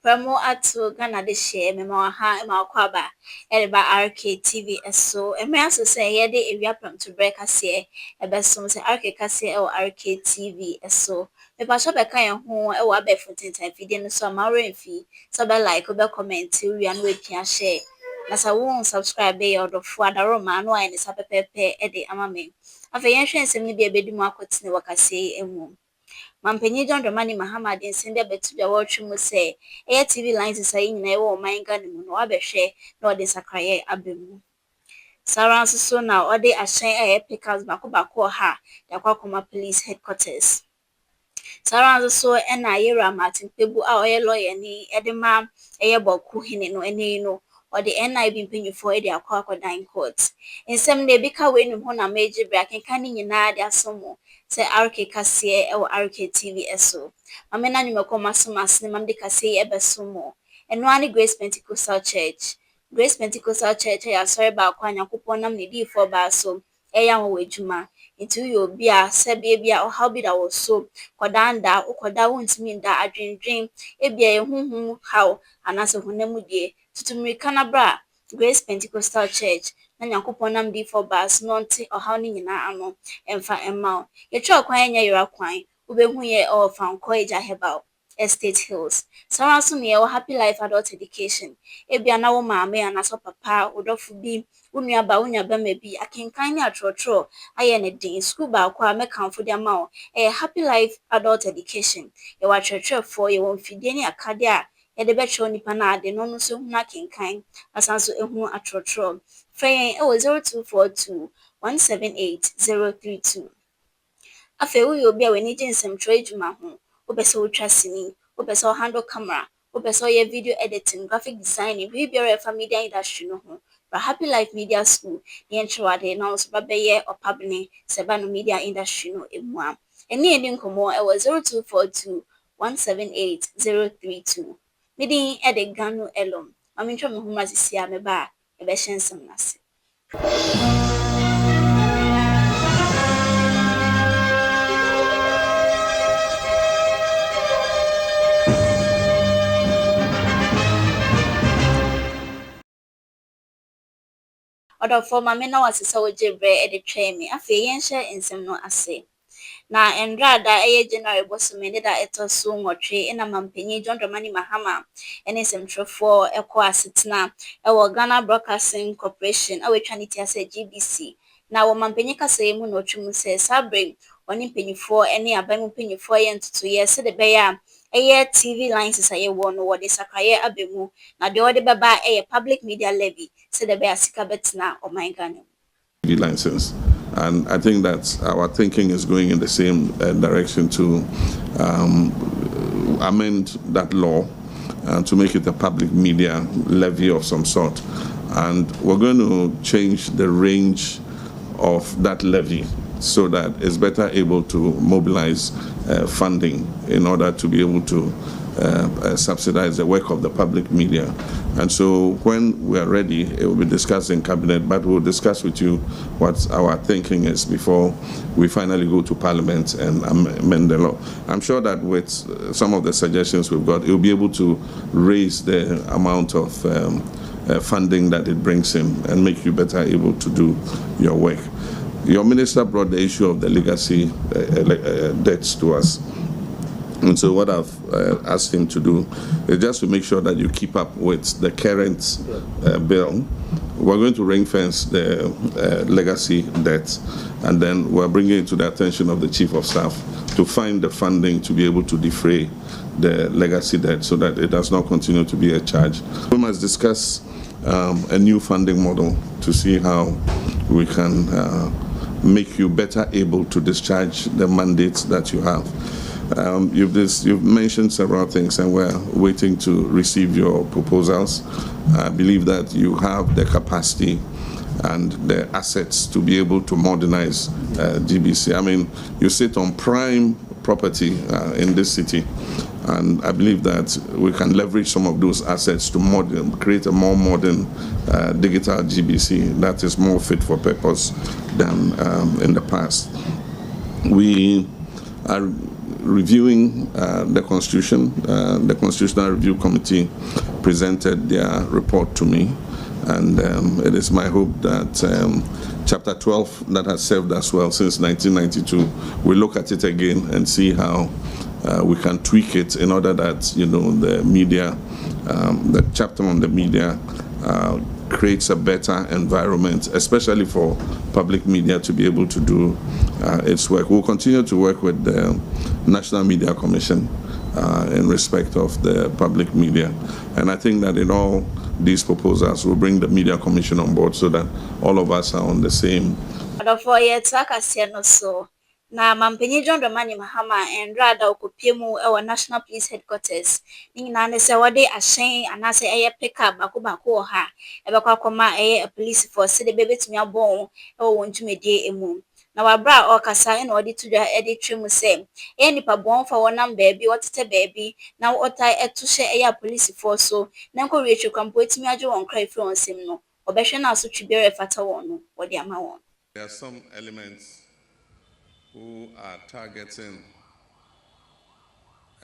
Promo ato Ghana de share me ma ha ma kwaba ba RKTV eso e me aso say ye de ewia pram to break ase e be so say RK kase e RKTV eso me ba so be kan ye ho e wa be fotintan fide no so ma remfi so be like be comment wi an we pia share na sa won subscribe be your do fo adaro ma no ai ne sa pepepe e de ama me afa yen hwe nsem ni bi e bedi mu akotene wakase emu Mampenyi John Dramani Mahama de nsende betu bia wɔtwe mu sɛ ɛyɛ TV lines sɛ nyina ɛwɔ ɔman Ghana mu no wabɛhwɛ na ɔde sakraeɛ aba mu. Sara nso so na ɔde ahyɛn a ɛyɛ pickers baako ɔha de akɔ akɔma police headquarters. Sara nso so ɛna Yera Martin Pebu a ɔyɛ lawyer ni ɛde ma ɛyɛ Bawku hene no ɛne no ɔde NIB mpanyinfoɔ de akɔ akɔdan court. Nsɛm na ebi ka wei nim ho na megye bra kenka ne nyinaa de asomo sɛ RK kaseɛ ɛwɔ RKTV ɛso. Mame na nwumɛkɔ masomas ne mam de kaseɛ ɛbɛsomo. Ɛno ani Grace Pentecostal Church. Grace Pentecostal Church ɛyɛ asɔre baako a Nyankopɔn nam ne diifoɔ baa so ɛyɛ anwɔ adwuma. Nti woyɛ obi a sɛbea bi a ɔhaw bi da wo so kɔdanda wokɔda wontumi nda adwendwen ebia ehuhu haw anaasɛ honam die tutumrika na bra Grace Pentecostal Church na Nyankopɔn nam diifoɔ baa so na ɔnte ɔhaw ne nyinaa ano ɛmfa ɛmma wo. Yɛtwa kwan nyɛ yera kwan wobɛhu yɛ ɛwɔ Fankɔ Agya Herbal Estate Hills. Sara nso ne yɛwɔ Happy Life Adult Education. Ebia na wo maame anaasɛ papa wo dɔfo bi wo nuaba wo nuabɛma bi akenkan ne atrɔtrɔ ayɛ ne den school baako a mɛkamfo de ama wo ɛyɛ Happy Life Adult Education. Yɛwɔ akyerɛkyerɛfoɔ yɛwɔ mfidie ne akade a yɛde bɛkyerɛw nipa no ade no no nso hu akenkan asan so ehu atrɔtrɔ. Frɛ yɛn ɛwɔ 0242 178 032. Afei woyɛ obi a w'ani gye nsɛmtwerɛ adwuma ho wopɛ sɛ wotwa sini wopɛ sɛ ɔhandle camera wopɛ sɛ ɔyɛ video editing graphic designing biribiara ɛfa media industry no ho bra Happy Life Media School na yɛnkyerɛ ade na wo nso babɛyɛ ɔpabene sɛ ba no media industry no emu a ɛne yɛdi nkɔmmɔ ɛwɔ 0242 178 032. Midday ɛde Gano Elom mame ntwa me ho ma sisi a meba a ɛbɛhyɛ nsɛm no ase. Ɔdɔfo mame na wase sɛ wogye brɛ ɛde twɛn me afei yɛnhyɛ nsɛm no ase. Na ndrada ɛyɛ January bosome ne da ɛtɔ so nwɔtwe ɛna mampanyin John Dramani Mahama ɛne nsɛmtwerɛfoɔ ɛkɔ asetena ɛwɔ Ghana Broadcasting Corporation a wɔatwa ne ti asɛ GBC. Na wɔ mampanyin kasaeɛ mu na ɔtwe mu sɛ saa bere ɔne mpanyinfoɔ ɛne aban mu mpanyinfoɔ ɛyɛ ntotoyɛ sɛde bɛyɛ a ɛyɛ TV lines a yɛwɔ no wɔde sakraeɛ aba mu na deɛ wɔde bɛba ɛyɛ public media levy sɛde bɛyɛ sika bɛtena ɔman Ghana mu. TV license. And I think that our thinking is going in the same direction to amend that law to make it a public media levy of some sort. And we're going to change the range of that levy so that it's better able to mobilize funding in order to be able to subsidize the work of the public media. And so when we are ready, it will be discussed in cabinet, but we'll discuss with you what our thinking is before we finally go to parliament and amend the law. I'm sure that with some of the suggestions we've got, it will be able to raise the amount of funding that it brings in and make you better able to do your work. Your minister brought the issue of the legacy debts to us. And so what I've asked him to do is just to make sure that you keep up with the current bill. We're going to ring fence the legacy debt, and then we're bringing it to the attention of the Chief of Staff to find the funding to be able to defray the legacy debt so that it does not continue to be a charge. We must discuss a new funding model to see how we can make you better able to discharge the mandates that you have. You've mentioned several things, and we're waiting to receive your proposals. I believe that you have the capacity and the assets to be able to modernize GBC. I mean, you sit on prime property in this city, and I believe that we can leverage some of those assets to create a more modern digital GBC that is more fit for purpose than in the past. We are reviewing the Constitution. The Constitutional Review Committee presented their report to me, and it is my hope that Chapter 12, that has served us well since 1992, we look at it again and see how we can tweak it in order that, the media, the chapter on the media creates a better environment, especially for public media to be able to do its work. We'll continue to work with the National Media Commission in respect of the public media. And I think that in all these proposals, we'll bring the Media Commission on board so that all of us are on the same. Na mampenyi John Dramani Mahama and Rada Okupiemu our National Police Headquarters. Nina ne se wade ahyɛn anase eye pickup bako ha. Ebekwa koma eye a police force de bebetumi abon e wo ntumedie emu. Na wabra okasa na odi tudwa edi twemu se e nipa bon fa wonam baabi wotete baabi na wotai etuhye eye police force so na nko wietwe kwampo etumi agye won kra ifri onsem no obehwe na so twibere fata won no wode ama won. There are some elements who are targeting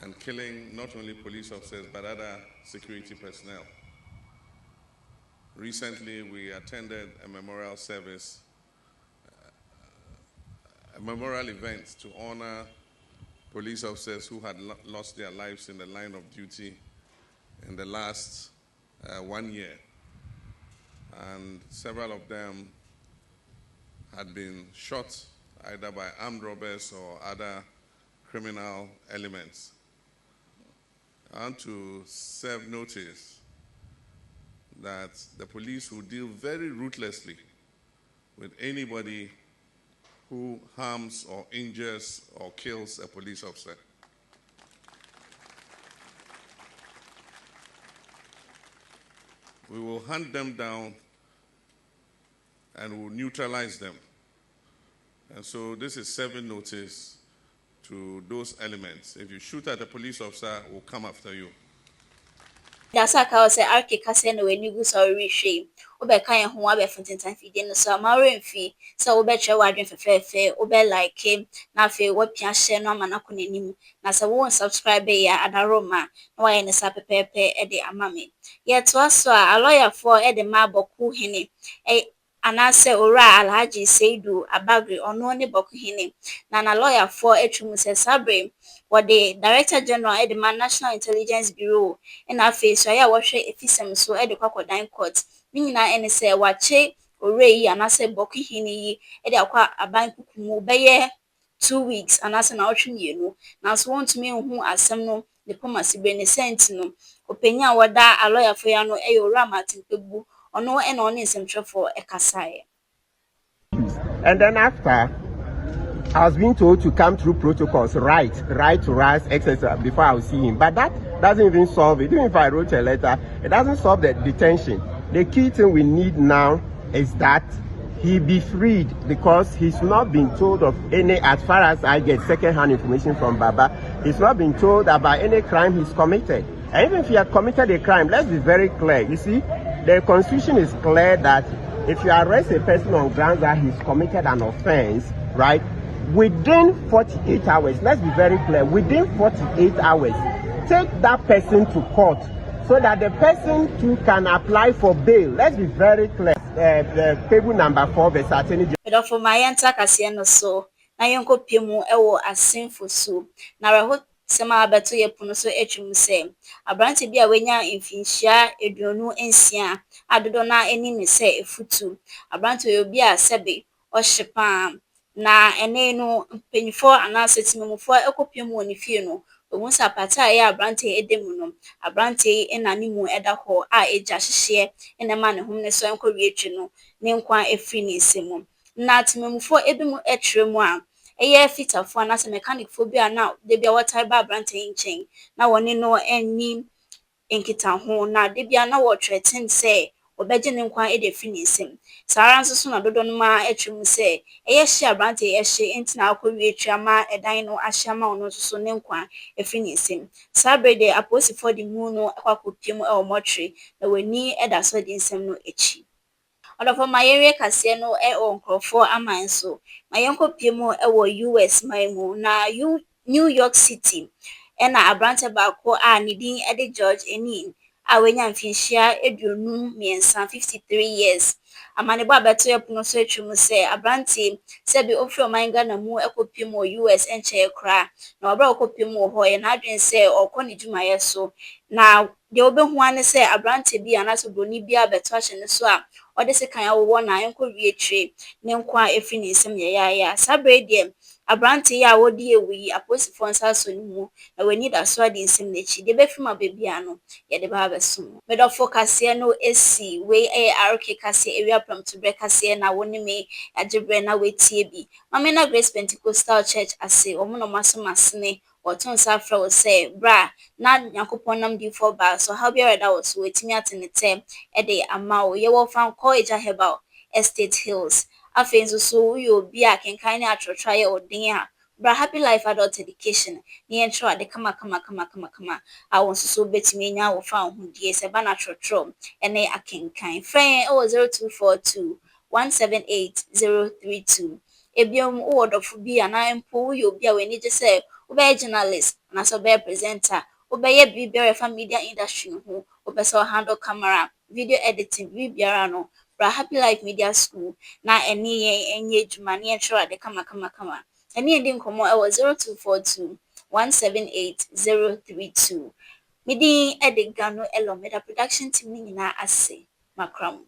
and killing not only police officers but other security personnel. Recently, we attended a memorial service, a memorial event to honor police officers who had lost their lives in the line of duty in the last 1 year. And several of them had been shot either by armed robbers or other criminal elements. I want to serve notice that the police will deal very ruthlessly with anybody who harms or injures or kills a police officer. We will hunt them down and will neutralize them. And so this is serving notice to those elements. If you shoot at a police officer, we'll come after you. Dasaka o se arke kase no weni gu so rehwe obeka ye ho abe fontentan fide no so ma remfi so obetwe wadwen fefefe obe like na fe wapia hye no ama na konanim na se wo subscribe ya adaroma na wa ye ne sa pepepe e de amame ye to aso a lawyer for e de ma boku hene anase ora Alhaji Seidu Abagri ono ne boku hene na lawyer for etwum se sabre what the Director General at the National Intelligence Bureau and our face so ya watch efisem so at the crocodile court. Nina and say wache ore and I say boku hini e de akwa aban kukumu beye 2 weeks and as an outrim you now so want me who asem no the pomasi be ne sent no openya wada a lawyer for ya no e ora Martin Pebu ono and on nsem for e kasaye. And then after I was being told to come through protocols, right to rise, etc. before I would see him. But that doesn't even solve it. Even if I wrote a letter, it doesn't solve the detention. The key thing we need now is that he be freed because he's not been told of any, as far as I get second-hand information from Baba, he's not been told about any crime he's committed. And even if he had committed a crime, let's be very clear. You see, the Constitution is clear that if you arrest a person on grounds that he's committed an offense, right, within 48 hours, let's be very clear, within 48 hours, take that person to court so that the person too can apply for bail. Let's be very clear. Table number 4, verse attorney. But for my enter kase no so, na yonko piemu ewo Assin Fosu. Na reho sema abeto ye puno so etwum se. Abrante bi a wenya mfinhia eduonu ensia adodo na eni ne se efutu. Abrante yo bi a sebe ohyepa na ene no penyifo anase timemufo ekopiem woni fie no ogun sapata ya abrante edemu no abrante enanimu eda ho a eja hyehye enema ne hom ne so enko wietwe no ne nkwa efri ne nsemu na timemufo ebimu etremu a eye fitafo anase mechanic fo bi na de bia water ba abrante nchen na woni no eni enkita ho na de bia na wo threaten say obeje ne nkwa e de fi ne nsem sara nso so na dodo no ma etwum se eye hye abrante ye hye entina akɔwie twama edan no ahye ma ono nso so ne nkwa e fi ne nsem sabrede aposi for the moon no akwakopiem e omotwe na wani eda so de nsem no echi odofo mayere kase no e onkrofo aman so mayenkopiem e wo US maimu na New York City. Ɛna aberante baako a ne din de George Enin a wanya mfinhyia 23 53 years. Amanebɔ a bɛto ɛpono so atwa mu sɛ aberante sɛbi ofiri ɔman Ghana mu ɛkɔpem wɔ US nkyɛn koraa, na ɔbɛrɛ ɔkɔpem wɔ hɔ yɛ n'adwene sɛ ɔkɔ ne dwumayɛ so, na deɛ ɔbɛhu ara ne sɛ aberante bi anaasɛ Buroni bi abɛto ahyɛ ne so a ɔde sekan awowɔ na ɛnkɔwie tire ne nkwa a ɛfiri ne nsam yɛyɛayɛ. Saa bere yi deɛ aberante yi a wɔde awu yi apolisifoɔ nsa asɔ ne mu na w'ani da so ade nsɛm n'akyi. Deɛ ɛbɛfi mu aba biara no yɛde ba abɛsom. Medɔfo kaseɛ no esi wei ɛyɛ RK kaseɛ ewia prɛmtoberɛ kaseɛ na wɔne me agyeberɛ na wɔatie bi. Mame na Grace Pentecostal Church ase wɔn na wɔasom asene wɔto nsa afrɛ wo sɛ bra na Nyankopɔn nam difoɔ baa so ɔhaw biara da wo so wɔatumi ate ne tɛm ɛde ama wo. Yɛwɔ Fankɔ Agya Herbal Estate Hills. Afei nso so woyɛ obi a kenkan ne atwerɛtwerɛ ayɛ wo den a bra Happy Life Adult Education na yɛntwerɛ ade kama a wo nso so wobɛtumi anya wɔfa wo hodie sɛ ɛba no atwerɛtwerɛ ɛne akenkan. Frɛ yɛn ɛwɔ 0242 178 032. Ebiom wowɔ dɔfo bi anaa mpo woyɛ obi a w'ani gye sɛ wobɛyɛ journalist anaasɛ wobɛyɛ presenter, wobɛyɛ biribiara a ɛfa media industry no ho, wopɛ sɛ ɔhandle camera, video editing, biribiara no bra Happy Life Media School na ɛne yɛn ɛnyɛ adwuma na yɛntwerɛ ade kama. Ɛne yɛdi nkɔmmɔ ɛwɔ 0242 178 032. Me din ɛde Gano Elomeda production team no nyinaa ase. Makram.